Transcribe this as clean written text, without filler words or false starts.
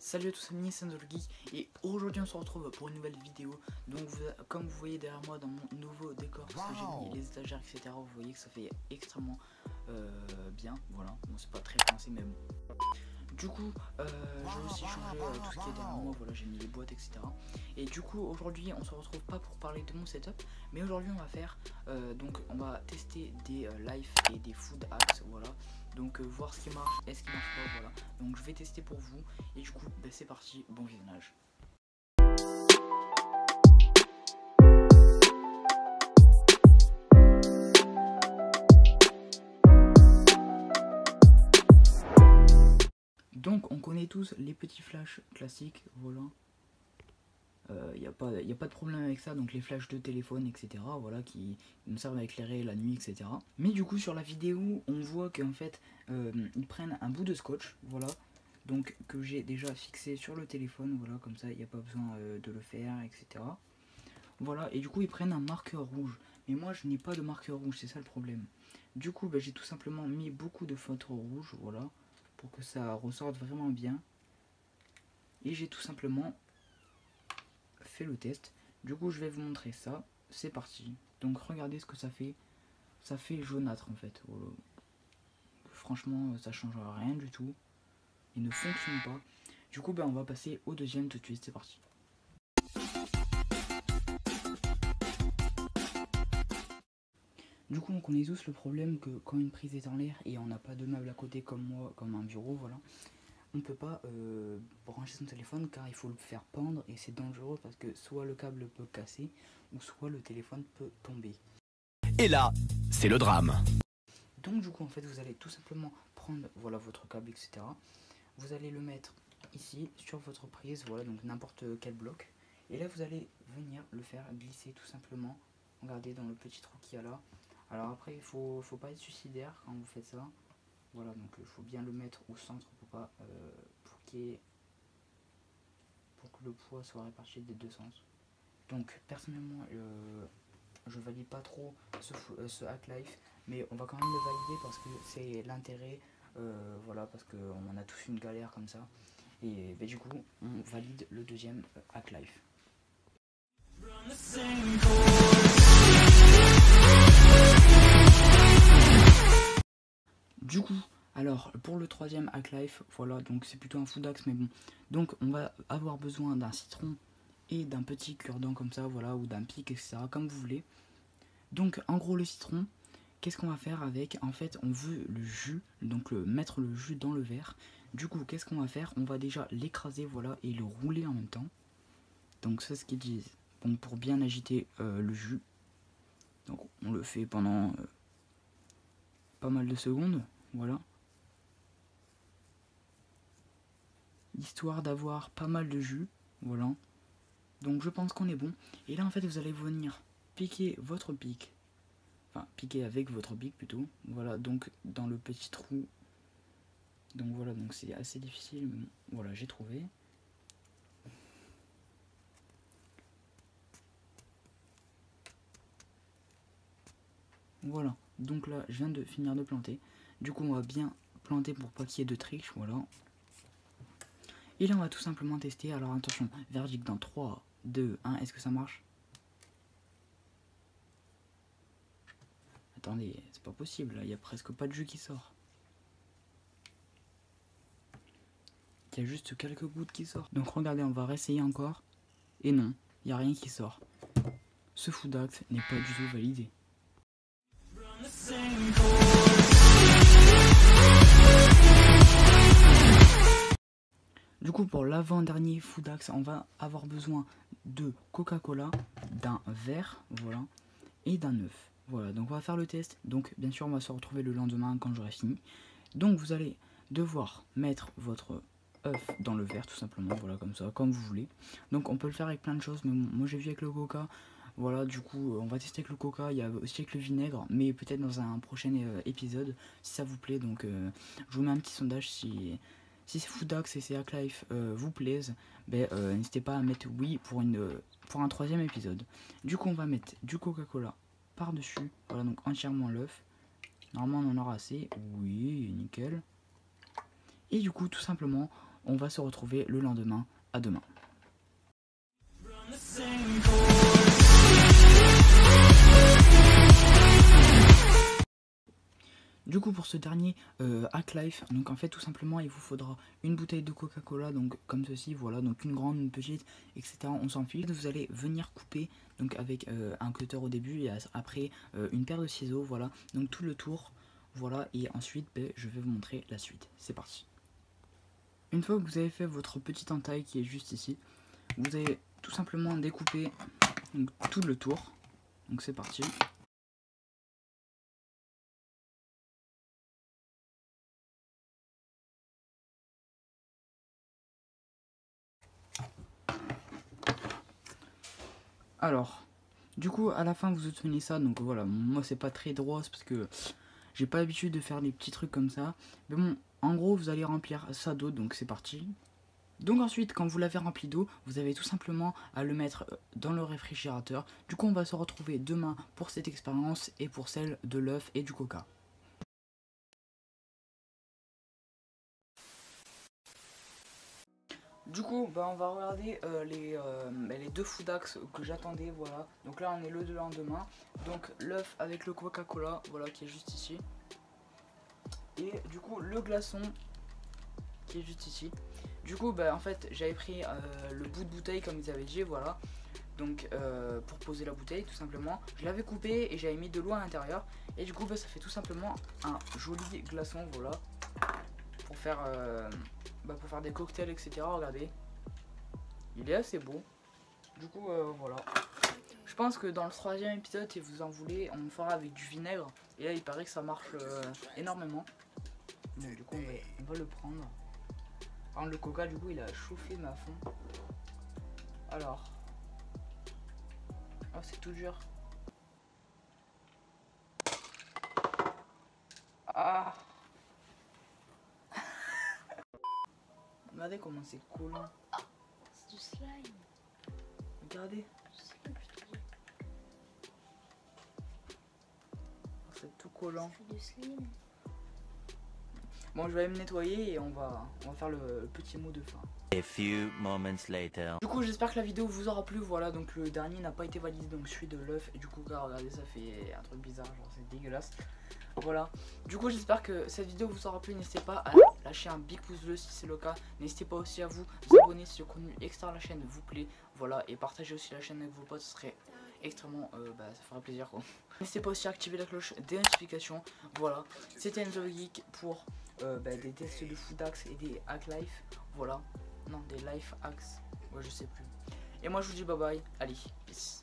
Salut à tous, amis, c'est Geek et aujourd'hui on se retrouve pour une nouvelle vidéo. Donc comme vous voyez derrière moi dans mon nouveau décor, parce que j'ai mis les étagères etc, vous voyez que ça fait extrêmement bien, voilà. Bon, c'est pas très français mais bon. Du coup j'ai aussi changé tout ce qui est derrière moi, voilà, j'ai mis les boîtes etc. Et du coup aujourd'hui on se retrouve pas pour parler de mon setup, mais aujourd'hui on va faire donc on va tester des life et des food hacks, voilà. Donc voir ce qui marche et ce qui marche pas, voilà. Donc je vais tester pour vous et du coup bah, c'est parti, bon visionnage. Donc on connaît tous les petits flashs classiques, voilà. Il n'y a pas de problème avec ça, donc les flashs de téléphone etc, voilà, qui nous servent à éclairer la nuit etc. Mais du coup sur la vidéo on voit qu'en fait ils prennent un bout de scotch, voilà, donc que j'ai déjà fixé sur le téléphone, voilà, comme ça il n'y a pas besoin de le faire etc. Voilà, et du coup ils prennent un marqueur rouge, mais moi je n'ai pas de marqueur rouge, c'est ça le problème. Du coup bah, j'ai tout simplement mis beaucoup de feutre rouge, voilà, pour que ça ressorte vraiment bien. Et j'ai tout simplement fait le test. Du coup je vais vous montrer ça, c'est parti. Donc regardez ce que ça fait jaunâtre en fait. Franchement ça change rien du tout, il ne fonctionne pas. Du coup ben, on va passer au deuxième tout de suite, c'est parti. Du coup on connaît tous le problème que quand une prise est en l'air et on n'a pas de meuble à côté comme moi, comme un bureau, voilà, on ne peut pas brancher son téléphone car il faut le faire pendre et c'est dangereux parce que soit le câble peut casser ou soit le téléphone peut tomber. Et là, c'est le drame. Donc du coup en fait vous allez tout simplement prendre, voilà, votre câble etc. Vous allez le mettre ici sur votre prise, voilà, donc n'importe quel bloc. Et là vous allez venir le faire glisser tout simplement. Regardez dans le petit trou qu'il y a là. Alors après il faut pas être suicidaire quand vous faites ça. Voilà, donc il faut bien le mettre au centre pour pas pour que le poids soit réparti des deux sens. Donc personnellement je valide pas trop ce hack life, mais on va quand même le valider parce que c'est l'intérêt, voilà, parce qu'on a tous une galère comme ça. Et bah, du coup on valide le deuxième hack life. Du coup, alors pour le troisième hack life, voilà, donc c'est plutôt un food axe, mais bon. Donc on va avoir besoin d'un citron et d'un petit cure-dent comme ça, voilà, ou d'un pic, etc., comme vous voulez. Donc en gros le citron, qu'est-ce qu'on va faire avec? En fait on veut le jus, donc mettre le jus dans le verre. Du coup qu'est-ce qu'on va faire? On va déjà l'écraser, voilà, et le rouler en même temps. Donc c'est ce qu'ils disent. Donc pour bien agiter le jus. Donc on le fait pendant pas mal de secondes, voilà. Histoire d'avoir pas mal de jus, voilà. Donc je pense qu'on est bon. Et là en fait vous allez venir piquer votre pic. Enfin piquer avec votre pic plutôt. Voilà, donc dans le petit trou. Donc voilà, donc c'est assez difficile, mais bon, voilà, j'ai trouvé. Voilà, donc là je viens de finir de planter. Du coup on va bien planter pour pas qu'il y ait de triche, voilà. Et là on va tout simplement tester. Alors attention, verdict dans 3, 2, 1, est-ce que ça marche? Attendez, c'est pas possible, là il y a presque pas de jus qui sort. Il y a juste quelques gouttes qui sortent. Donc regardez, on va réessayer encore. Et non, il n'y a rien qui sort. Ce food axe n'est pas du tout validé. Du coup pour l'avant-dernier food axe, on va avoir besoin de Coca-Cola, d'un verre, voilà, et d'un œuf. Voilà, donc on va faire le test. Donc bien sûr on va se retrouver le lendemain quand j'aurai fini. Donc vous allez devoir mettre votre œuf dans le verre tout simplement, voilà, comme ça, comme vous voulez. Donc on peut le faire avec plein de choses, mais bon, moi j'ai vu avec le coca. Voilà, du coup on va tester avec le coca, il y a aussi avec le vinaigre, mais peut-être dans un prochain épisode si ça vous plaît. Donc je vous mets un petit sondage si ces food hacks et ces hack life vous plaisent, ben, n'hésitez pas à mettre oui pour un troisième épisode. Du coup on va mettre du Coca-Cola par dessus, voilà, donc entièrement l'œuf. Normalement on en aura assez, oui, nickel. Et du coup tout simplement on va se retrouver le lendemain. À demain. Du coup pour ce dernier Hack Life, donc en fait tout simplement il vous faudra une bouteille de Coca-Cola, donc comme ceci, voilà, donc une grande, une petite, etc. On s'en fiche. Vous allez venir couper donc avec un cutter au début et après une paire de ciseaux, voilà, donc tout le tour, voilà, et ensuite je vais vous montrer la suite. C'est parti. Une fois que vous avez fait votre petite entaille qui est juste ici, vous allez tout simplement découper donc, tout le tour, donc c'est parti. Alors, du coup, à la fin, vous obtenez ça. Donc voilà, moi, c'est pas très droit parce que j'ai pas l'habitude de faire des petits trucs comme ça. Mais bon, en gros, vous allez remplir ça d'eau. Donc c'est parti. Donc ensuite, quand vous l'avez rempli d'eau, vous avez tout simplement à le mettre dans le réfrigérateur. Du coup, on va se retrouver demain pour cette expérience et pour celle de l'œuf et du coca. Du coup, on va regarder les deux Foodax que j'attendais, voilà. Donc là, on est le lendemain. Donc l'œuf avec le Coca-Cola, voilà, qui est juste ici. Et du coup, le glaçon qui est juste ici. Du coup, en fait, j'avais pris le bout de bouteille comme ils avaient dit, voilà. Donc pour poser la bouteille, tout simplement. Je l'avais coupé et j'avais mis de l'eau à l'intérieur. Et du coup, ça fait tout simplement un joli glaçon, voilà. Pour faire des cocktails, etc. Regardez, il est assez beau. Du coup voilà, je pense que dans le troisième épisode, si vous en voulez, on fera avec du vinaigre. Et là il paraît que ça marche énormément. Donc du coup on va le prendre. Par contre, le coca du coup il a chauffé ma fond. Alors, oh, c'est tout dur. Ah, regardez comment c'est collant. C'est du slime. Regardez. C'est tout collant. Ça fait du slime. Bon, je vais aller me nettoyer et on va faire le petit mot de fin. A few moments later. Du coup, j'espère que la vidéo vous aura plu. Voilà, donc le dernier n'a pas été validé, donc celui de l'œuf et du coup, regardez, ça fait un truc bizarre, genre c'est dégueulasse. Voilà, du coup j'espère que cette vidéo vous aura plu. N'hésitez pas à lâcher un big pouce bleu si c'est le cas. N'hésitez pas aussi à vous abonner si le contenu extra de la chaîne vous plaît. Voilà, et partagez aussi la chaîne avec vos potes, ce serait extrêmement, ça fera plaisir quoi. N'hésitez pas aussi à activer la cloche des notifications. Voilà, c'était Enzo Geek pour des tests de Foodax et des Hack Life. Voilà, non, des Life Hacks, ouais, je sais plus. Et moi je vous dis bye bye, allez, peace.